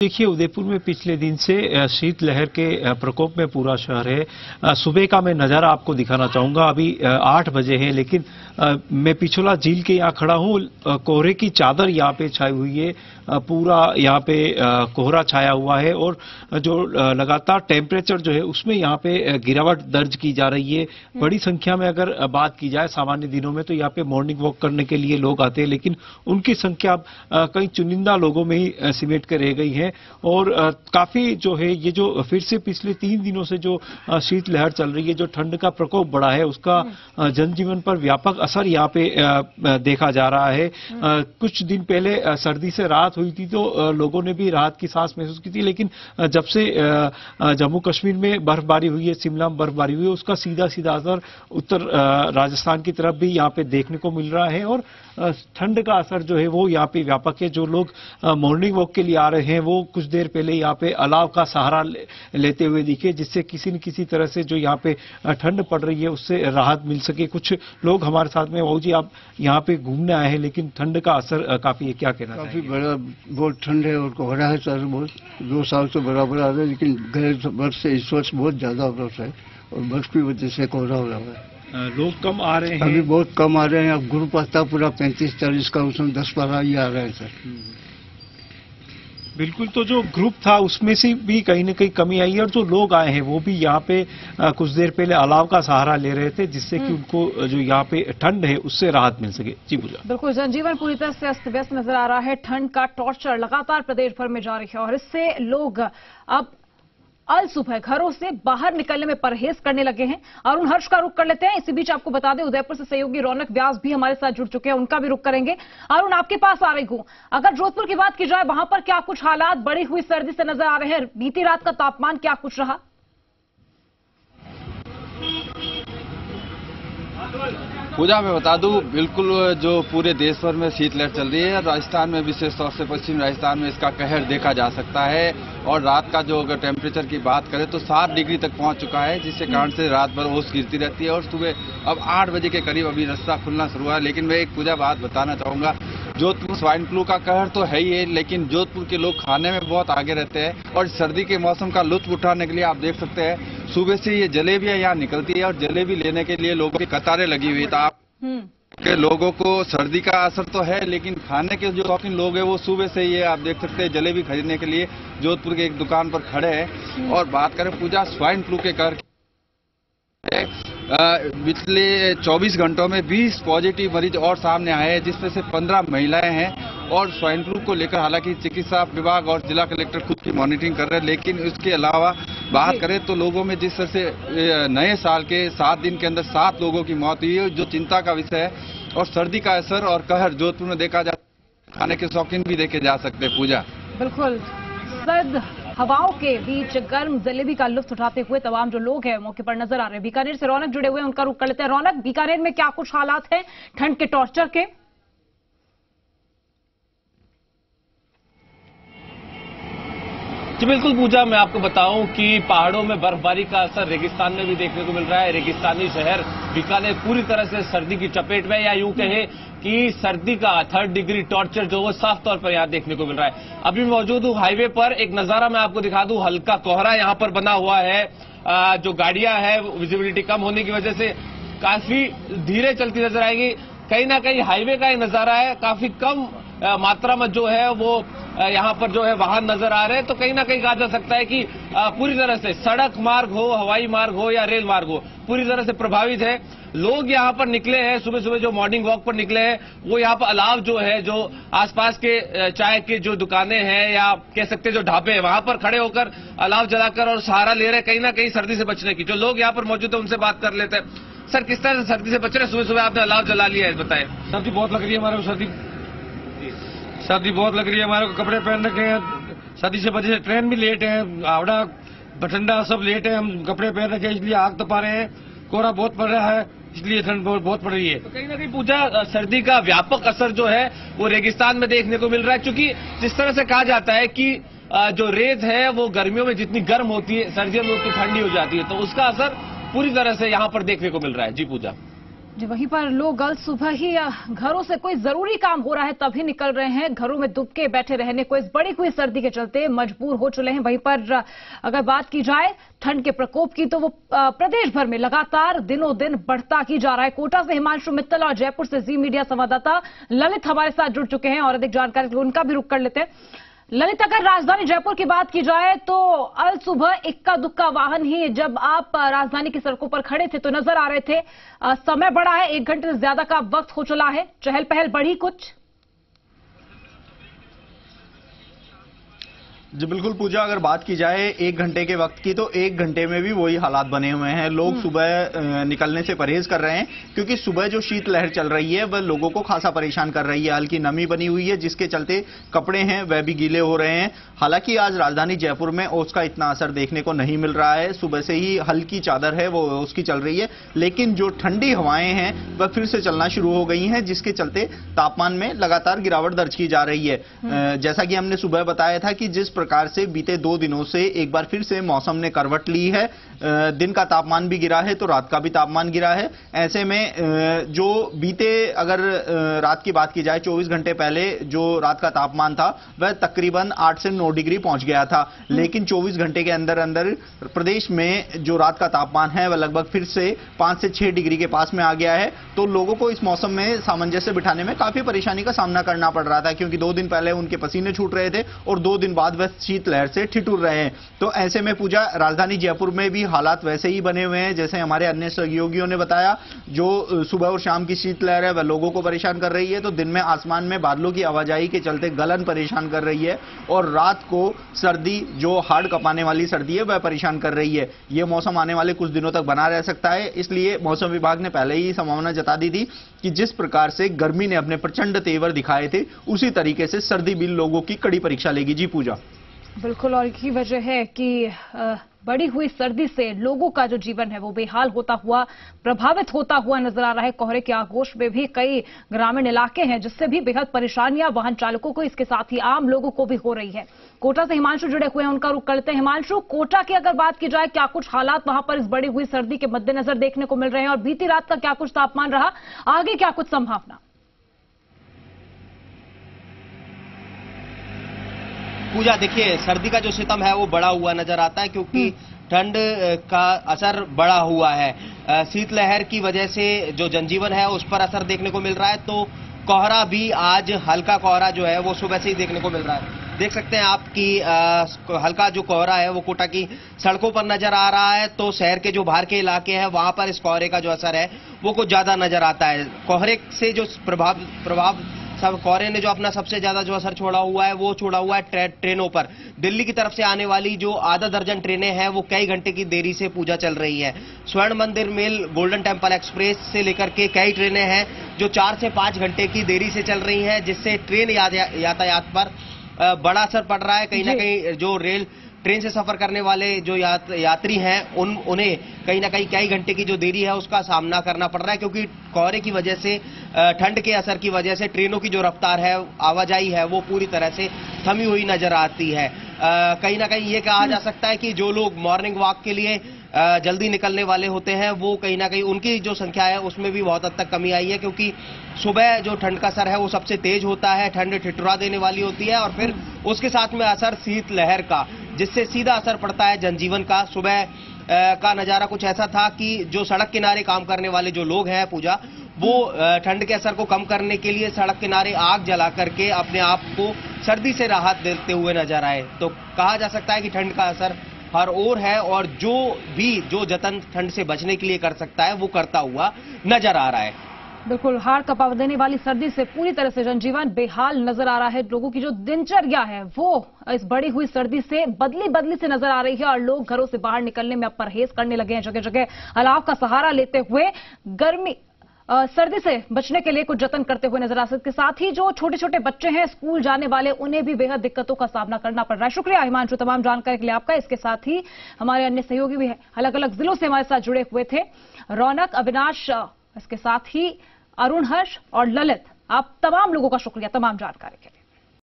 देखिए, उदयपुर में पिछले दिन से शीतलहर के प्रकोप में पूरा शहर है। सुबह का मैं नजारा आपको दिखाना चाहूंगा। अभी 8 बजे है, लेकिन मैं पिछोला झील के यहाँ खड़ा हूँ। कोहरे की चादर यहाँ पे छाई हुई है। पूरा यहाँ पे कोहरा छाया हुआ है और जो लगातार टेम्परेचर जो है उसमें यहाँ पे गिरावट दर्ज की जा रही है। बड़ी संख्या में अगर बात की जाए सामान्य दिनों में तो यहाँ पे मॉर्निंग वॉक करने के लिए लोग आते हैं, लेकिन उनकी संख्या अब कई चुनिंदा लोगों में ही सिमट कर रह गई है। और काफी जो है ये जो फिर से पिछले 3 दिनों से जो शीतलहर चल रही है, जो ठंड का प्रकोप बढ़ा है, उसका जनजीवन पर व्यापक असर यहाँ पे देखा जा रहा है। कुछ दिन पहले सर्दी से राहत हुई थी तो लोगों ने भी राहत की सांस महसूस की थी, लेकिन जब से जम्मू कश्मीर में बर्फबारी हुई है, शिमला में बर्फबारी हुई है, उसका सीधा सीधा असर उत्तर राजस्थान की तरफ भी यहाँ पे देखने को मिल रहा है। और ठंड का असर जो है वो यहाँ पे व्यापक है। जो लोग मॉर्निंग वॉक के लिए आ रहे हैं वो कुछ देर पहले यहाँ पे अलाव का सहारा लेते हुए दिखे, जिससे किसी न किसी तरह से जो यहाँ पे ठंड पड़ रही है उससे राहत मिल सके। कुछ लोग हमारे साथ में, बाबू जी आप यहाँ पे घूमने आए हैं, लेकिन ठंड का असर काफी है, क्या कहना काफी बड़ा बहुत ठंड है और कोहरा है सर। बहुत 2 साल से बराबर आ रहा है, लेकिन गए वर्ष से इस वर्ष बहुत ज्यादा बर्फ है और बर्फ की वजह से कोहरा हो रहा है। लोग कम आ रहे हैं, अभी बहुत कम आ रहे हैं। अब ग्रुप आता पूरा 35-40 का, उसमें 10-12 ही आ रहे हैं सर। बिल्कुल। तो जो ग्रुप था उसमें से भी कहीं न कहीं कमी आई है, और जो लोग आए हैं वो भी यहाँ पे कुछ देर पहले अलाव का सहारा ले रहे थे, जिससे कि उनको जो यहाँ पे ठंड है उससे राहत मिल सके। जी पूजा। बिल्कुल, जनजीवन पूरी तरह से अस्त व्यस्त नजर आ रहा है। ठंड का टॉर्चर लगातार प्रदेश भर में जारी है और इससे लोग अब अल सुबह घरों से बाहर निकलने में परहेज करने लगे हैं। अरुण हर्ष का रुख कर लेते हैं। इसी बीच आपको बता दें, उदयपुर से सहयोगी रौनक व्यास भी हमारे साथ जुड़ चुके हैं, उनका भी रुख करेंगे। अरुण, आपके पास आ रही हूं। अगर जोधपुर की बात की जाए, वहां पर क्या कुछ हालात बढ़ी हुई सर्दी से नजर आ रहे हैं? बीती रात का तापमान क्या कुछ रहा? पूजा मैं बता दूं, बिल्कुल जो पूरे देश भर में शीतलहर चल रही है, राजस्थान में विशेष तौर से पश्चिम राजस्थान में इसका कहर देखा जा सकता है। और रात का जो अगर टेम्परेचर की बात करें तो 7 डिग्री तक पहुंच चुका है, जिसके कारण से रात भर ओस गिरती रहती है। और सुबह अब 8 बजे के करीब अभी रास्ता खुलना शुरू हुआ है। लेकिन मैं एक पूजा बात बताना चाहूंगा, जोधपुर स्वाइन फ्लू का कहर तो है ही है, लेकिन जोधपुर के लोग खाने में बहुत आगे रहते हैं और सर्दी के मौसम का लुत्फ उठाने के लिए आप देख सकते हैं सुबह से ये जलेबियां यहाँ निकलती है और जलेबी लेने के लिए लोगों की कतारें लगी हुई। तो आप के लोगों को सर्दी का असर तो है, लेकिन खाने के जो शौकीन लोग हैं वो सुबह से ही आप देख सकते हैं जलेबी खरीदने के लिए जोधपुर के एक दुकान पर खड़े हैं। और बात करें पूजा स्वाइन फ्लू के कहर, पिछले 24 घंटों में 20 पॉजिटिव मरीज और सामने आए हैं, जिसमें से 15 महिलाएं हैं। और स्वाइन फ्लू को लेकर हालांकि चिकित्सा विभाग और जिला कलेक्टर खुद की मॉनिटरिंग कर रहे हैं, लेकिन इसके अलावा बात करें तो लोगों में जिस तरह से नए साल के 7 दिन के अंदर 7 लोगों की मौत हुई है, जो चिंता का विषय है। और सर्दी का असर और कहर जोधपुर में देखा जा, खाने के शौकीन भी देखे जा सकते हैं। पूजा बिल्कुल, सर्द हवाओं के बीच गर्म जलेबी का लुत्फ उठाते हुए तमाम जो लोग हैं मौके पर नजर आ रहे हैं। बीकानेर से रौनक जुड़े हुए हैं, उनका रुख कर लेते हैं। रौनक, बीकानेर में क्या कुछ हालात हैं ठंड के टॉर्चर के? जी बिल्कुल पूजा, मैं आपको बताऊं कि पहाड़ों में बर्फबारी का असर रेगिस्तान में भी देखने को मिल रहा है। रेगिस्तानी शहर बीकानेर पूरी तरह से सर्दी की चपेट में, या यूं कहें कि सर्दी का 3rd डिग्री टॉर्चर जो वो साफ तौर पर यहां देखने को मिल रहा है। अभी मौजूद हूं हाईवे पर, एक नजारा मैं आपको दिखा दूं। हल्का कोहरा यहां पर बना हुआ है। जो गाड़ियां हैं विजिबिलिटी कम होने की वजह से काफी धीरे चलती नजर आएगी। कहीं ना कहीं हाईवे का ही नजारा है, काफी कम मात्रा में जो है वो यहाँ पर जो है वाहन नजर आ रहे हैं। तो कहीं ना कहीं कहा जा सकता है कि पूरी तरह से सड़क मार्ग हो, हवाई मार्ग हो या रेल मार्ग हो, पूरी तरह से प्रभावित है। लोग यहाँ पर निकले हैं, सुबह सुबह जो मॉर्निंग वॉक पर निकले हैं, वो यहाँ पर अलाव जो है, जो आसपास के चाय के जो दुकानें हैं या कह सकते हैं जो ढाबे हैं, वहां पर खड़े होकर अलाव जलाकर और सहारा ले रहे हैं कहीं ना कहीं सर्दी से बचने की। जो लोग यहाँ पर मौजूद है उनसे बात कर लेते हैं। सर, किस तरह से सर्दी से बच रहे हैं? सुबह सुबह आपने अलाव जला लिया है, बताएं। सर्दी बहुत लग रही है हमारे को, सर्दी बहुत लग रही है हमारे को। कपड़े पहन रखे हैं, सर्दी से वजह से ट्रेन भी लेट है, हावड़ा बठिंडा सब लेट है। हम कपड़े पहन रखे हैं इसलिए आग तपा रहे हैं। कोहरा बहुत पड़ रहा है इसलिए ठंड बहुत पड़ रही है। तो कहीं ना कहीं पूजा, सर्दी का व्यापक असर जो है वो रेगिस्तान में देखने को मिल रहा है, क्योंकि जिस तरह से कहा जाता है कि जो रेत है वो गर्मियों में जितनी गर्म होती है सर्दियों में उतनी ठंडी हो जाती है, तो उसका असर पूरी तरह से यहाँ पर देखने को मिल रहा है। जी पूजा। जी, वहीं पर लोग कल सुबह ही घरों से कोई जरूरी काम हो रहा है तभी निकल रहे हैं। घरों में दुबके बैठे रहने को इस बढ़ी हुई सर्दी के चलते मजबूर हो चले हैं। वहीं पर अगर बात की जाए ठंड के प्रकोप की तो वो प्रदेश भर में लगातार दिनों दिन बढ़ता ही जा रहा है। कोटा से हिमांशु मित्तल और जयपुर से जी मीडिया संवाददाता ललित हमारे साथ जुड़ चुके हैं और अधिक जानकारी उनका भी रुख कर लेते हैं। ललित, अगर राजधानी जयपुर की बात की जाए तो अल सुबह इक्का दुक्का वाहन ही जब आप राजधानी की सड़कों पर खड़े थे तो नजर आ रहे थे। समय बढ़ा है, 1 घंटे से ज्यादा का वक्त हो चला है, चहल पहल बढ़ी कुछ? जी बिल्कुल पूजा, अगर बात की जाए 1 घंटे के वक्त की तो 1 घंटे में भी वही हालात बने हुए हैं। लोग सुबह निकलने से परहेज कर रहे हैं क्योंकि सुबह जो शीतलहर चल रही है वह लोगों को खासा परेशान कर रही है। हल्की नमी बनी हुई है जिसके चलते कपड़े हैं वह भी गीले हो रहे हैं। हालांकि आज राजधानी जयपुर में ओस का इतना असर देखने को नहीं मिल रहा है। सुबह से ही हल्की चादर है वो उसकी चल रही है, लेकिन जो ठंडी हवाएं हैं वह फिर से चलना शुरू हो गई हैं जिसके चलते तापमान में लगातार गिरावट दर्ज की जा रही है। जैसा कि हमने सुबह बताया था कि जिस प्रकार से बीते 2 दिनों से एक बार फिर से मौसम ने करवट ली है, दिन का तापमान भी गिरा है तो रात का भी तापमान गिरा है। ऐसे में जो बीते अगर रात की बात की जाए 24 घंटे पहले जो रात का तापमान था वह तकरीबन 8 से 9 डिग्री पहुंच गया था, लेकिन 24 घंटे के अंदर अंदर प्रदेश में जो रात का तापमान है वह लगभग फिर से 5 से 6 डिग्री के पास में आ गया है। तो लोगों को इस मौसम में सामंजस्य बिठाने में काफी परेशानी का सामना करना पड़ रहा था क्योंकि 2 दिन पहले उनके पसीने छूट रहे थे और 2 दिन बाद वह शीतलहर से ठिठुर रहे हैं। तो ऐसे में पूजा राजधानी जयपुर में भी हालात वैसे ही बने हुए हैं जैसे हमारे अन्य सहयोगियों ने बताया। जो सुबह और शाम की शीतलहर है वह लोगों को परेशान कर रही है, तो दिन में आसमान में बादलों की आवाजाही के चलते गलन परेशान कर रही है और रात को सर्दी जो हाड़ कपाने वाली सर्दी है वह परेशान कर रही है। यह मौसम आने वाले कुछ दिनों तक बना रह सकता है, इसलिए मौसम विभाग ने पहले ही संभावना जता दी थी कि जिस प्रकार से गर्मी ने अपने प्रचंड तेवर दिखाए थे उसी तरीके से सर्दी भी लोगों की कड़ी परीक्षा लेगी। जी पूजा, बिल्कुल, और यही वजह है कि बढ़ी हुई सर्दी से लोगों का जो जीवन है वो बेहाल होता हुआ, प्रभावित होता हुआ नजर आ रहा है। कोहरे के आगोश में भी कई ग्रामीण इलाके हैं जिससे भी बेहद परेशानियां वाहन चालकों को, इसके साथ ही आम लोगों को भी हो रही है। कोटा से हिमांशु जुड़े हुए हैं, उनका रुख करते हैं। हिमांशु, कोटा की अगर बात की जाए क्या कुछ हालात वहां पर इस बढ़ी हुई सर्दी के मद्देनजर देखने को मिल रहे हैं और बीती रात का क्या कुछ तापमान रहा, आगे क्या कुछ संभावना? पूजा, देखिए सर्दी का जो सितम है वो बढ़ा हुआ नजर आता है क्योंकि ठंड का असर बढ़ा हुआ है। शीतलहर की वजह से जो जनजीवन है उस पर असर देखने को मिल रहा है, तो कोहरा भी आज हल्का कोहरा जो है वो सुबह से ही देखने को मिल रहा है। देख सकते हैं आप कि हल्का जो कोहरा है वो कोटा की सड़कों पर नजर आ रहा है, तो शहर के जो बाहर के इलाके हैं वहां पर इस कोहरे का जो असर है वो कुछ ज्यादा नजर आता है। कोहरे से जो प्रभाव सब कोहरे ने जो अपना सबसे ज्यादा जो असर छोड़ा हुआ है वो छोड़ा हुआ है ट्रेनों पर। दिल्ली की तरफ से आने वाली जो आधा दर्जन ट्रेनें हैं वो कई घंटे की देरी से पूजा चल रही है। स्वर्ण मंदिर मेल, गोल्डन टेम्पल एक्सप्रेस से लेकर के कई ट्रेनें हैं जो 4 से 5 घंटे की देरी से चल रही हैं, जिससे ट्रेन यातायात पर बड़ा असर पड़ रहा है। कहीं ना कहीं जो ट्रेन से सफर करने वाले जो यात्री हैं उन्हें कहीं ना कहीं कई घंटे की जो देरी है उसका सामना करना पड़ रहा है क्योंकि कोहरे की वजह से, ठंड के असर की वजह से ट्रेनों की जो रफ्तार है, आवाजाही है वो पूरी तरह से थमी हुई नजर आती है। कहीं ना कहीं ये कहा जा सकता है कि जो लोग मॉर्निंग वॉक के लिए जल्दी निकलने वाले होते हैं वो कहीं ना कहीं उनकी जो संख्या है उसमें भी बहुत हद तक कमी आई है क्योंकि सुबह जो ठंड का असर है वो सबसे तेज होता है, ठंड ठिठुरा देने वाली होती है और फिर उसके साथ में असर शीतलहर का, जिससे सीधा असर पड़ता है जनजीवन का। सुबह का नजारा कुछ ऐसा था कि जो सड़क किनारे काम करने वाले जो लोग हैं पूजा, वो ठंड के असर को कम करने के लिए सड़क किनारे आग जला करके अपने आप को सर्दी से राहत देते हुए नजर आए। तो कहा जा सकता है कि ठंड का असर हर ओर है और जो जतन ठंड से बचने के लिए कर सकता है वो करता हुआ नजर आ रहा है। बिल्कुल, हाड़ कपा देने वाली सर्दी से पूरी तरह से जनजीवन बेहाल नजर आ रहा है। लोगों की जो दिनचर्या है वो इस बढ़ी हुई सर्दी से बदली से नजर आ रही है और लोग घरों से बाहर निकलने में अब परहेज करने लगे हैं। जगह जगह अलाव का सहारा लेते हुए सर्दी से बचने के लिए कुछ जतन करते हुए नजर आ सकते। साथ ही जो छोटे छोटे बच्चे हैं स्कूल जाने वाले, उन्हें भी बेहद दिक्कतों का सामना करना पड़ रहा है। शुक्रिया हिमांशु तमाम जानकारी के लिए आपका। इसके साथ ही हमारे अन्य सहयोगी भी अलग अलग जिलों से हमारे साथ जुड़े हुए थे, रौनक, अविनाश, इसके साथ ही अरुण, हर्ष और ललित, आप तमाम लोगों का शुक्रिया तमाम जानकारी के लिए।